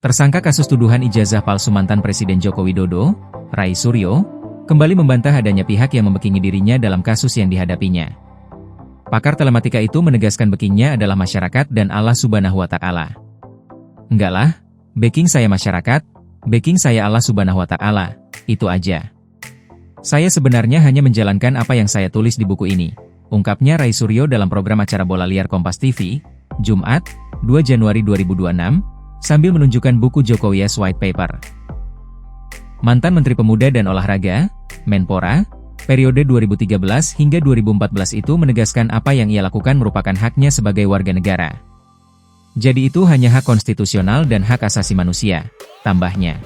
Tersangka kasus tuduhan ijazah palsu mantan Presiden Joko Widodo, Rai Suryo, kembali membantah adanya pihak yang membekingi dirinya dalam kasus yang dihadapinya. Pakar telematika itu menegaskan bekkingnya adalah masyarakat dan Allah Subhanahu wa Ta'ala. Enggak lah, backing saya masyarakat, backing saya Allah Subhanahu wa Ta'ala, itu aja. Saya sebenarnya hanya menjalankan apa yang saya tulis di buku ini, ungkapnya Rai Suryo dalam program acara Bola Liar Kompas TV, Jumat, 2 Januari 2026, sambil menunjukkan buku Jokowi's White Paper. Mantan Menteri Pemuda dan Olahraga, Menpora, periode 2013 hingga 2014 itu menegaskan apa yang ia lakukan merupakan haknya sebagai warga negara. Jadi itu hanya hak konstitusional dan hak asasi manusia, tambahnya.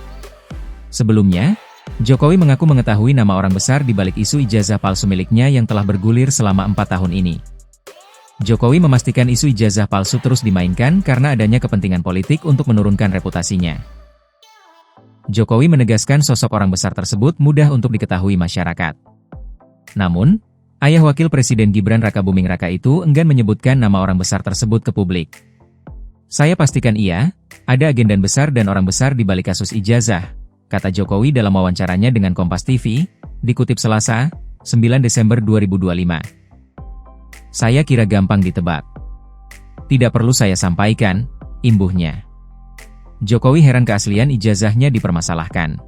Sebelumnya, Jokowi mengaku mengetahui nama orang besar di balik isu ijazah palsu miliknya yang telah bergulir selama 4 tahun ini. Jokowi memastikan isu ijazah palsu terus dimainkan karena adanya kepentingan politik untuk menurunkan reputasinya. Jokowi menegaskan sosok orang besar tersebut mudah untuk diketahui masyarakat. Namun, ayah Wakil Presiden Gibran Rakabuming Raka itu enggan menyebutkan nama orang besar tersebut ke publik. Saya pastikan iya, ada agenda besar dan orang besar di balik kasus ijazah, kata Jokowi dalam wawancaranya dengan Kompas TV, dikutip Selasa, 9 Desember 2025. Saya kira gampang ditebak. Tidak perlu saya sampaikan, imbuhnya. Jokowi heran keaslian ijazahnya dipermasalahkan.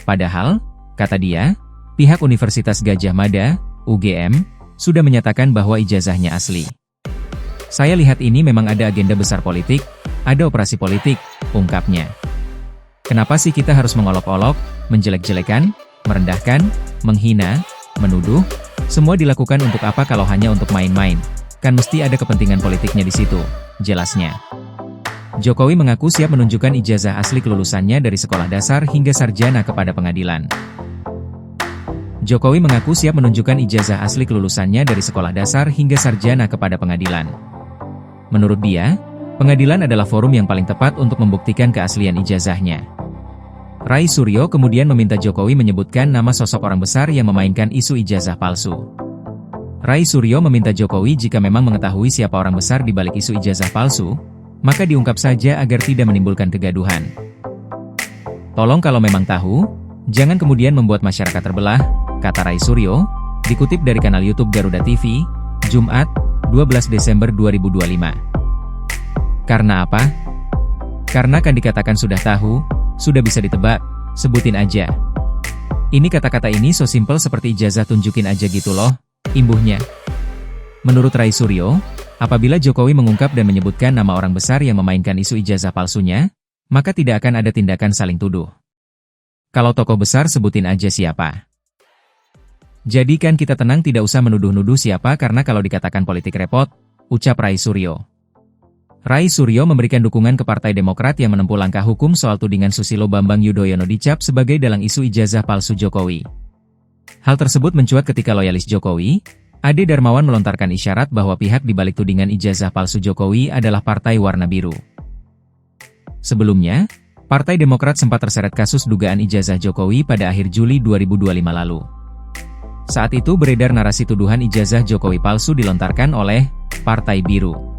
Padahal, kata dia, pihak Universitas Gadjah Mada, UGM, sudah menyatakan bahwa ijazahnya asli. Saya lihat ini memang ada agenda besar politik, ada operasi politik, ungkapnya. Kenapa sih kita harus mengolok-olok, menjelek-jelekan, merendahkan, menghina, menuduh? Semua dilakukan untuk apa kalau hanya untuk main-main? Kan mesti ada kepentingan politiknya di situ, jelasnya. Jokowi mengaku siap menunjukkan ijazah asli kelulusannya dari sekolah dasar hingga sarjana kepada pengadilan. Jokowi mengaku siap menunjukkan ijazah asli kelulusannya dari sekolah dasar hingga sarjana kepada pengadilan. Menurut dia, pengadilan adalah forum yang paling tepat untuk membuktikan keaslian ijazahnya. Rai Suryo kemudian meminta Jokowi menyebutkan nama sosok orang besar yang memainkan isu ijazah palsu. Rai Suryo meminta Jokowi jika memang mengetahui siapa orang besar di balik isu ijazah palsu, maka diungkap saja agar tidak menimbulkan kegaduhan. Tolong kalau memang tahu, jangan kemudian membuat masyarakat terbelah, kata Rai Suryo, dikutip dari kanal YouTube Garuda TV, Jumat, 12 Desember 2025. Karena apa? Karena kan dikatakan sudah tahu, sudah bisa ditebak, sebutin aja. Ini kata-kata ini so simple seperti ijazah tunjukin aja gitu loh, imbuhnya. Menurut Rai Suryo, apabila Jokowi mengungkap dan menyebutkan nama orang besar yang memainkan isu ijazah palsunya, maka tidak akan ada tindakan saling tuduh. Kalau tokoh besar sebutin aja siapa. Jadi kan kita tenang tidak usah menuduh-nuduh siapa karena kalau dikatakan politik repot, ucap Rai Suryo. Rai Suryo memberikan dukungan ke Partai Demokrat yang menempuh langkah hukum soal tudingan Susilo Bambang Yudhoyono dicap sebagai dalang isu ijazah palsu Jokowi. Hal tersebut mencuat ketika loyalis Jokowi, Ade Darmawan melontarkan isyarat bahwa pihak di balik tudingan ijazah palsu Jokowi adalah Partai Warna Biru. Sebelumnya, Partai Demokrat sempat terseret kasus dugaan ijazah Jokowi pada akhir Juli 2025 lalu. Saat itu beredar narasi tuduhan ijazah Jokowi palsu dilontarkan oleh Partai Biru.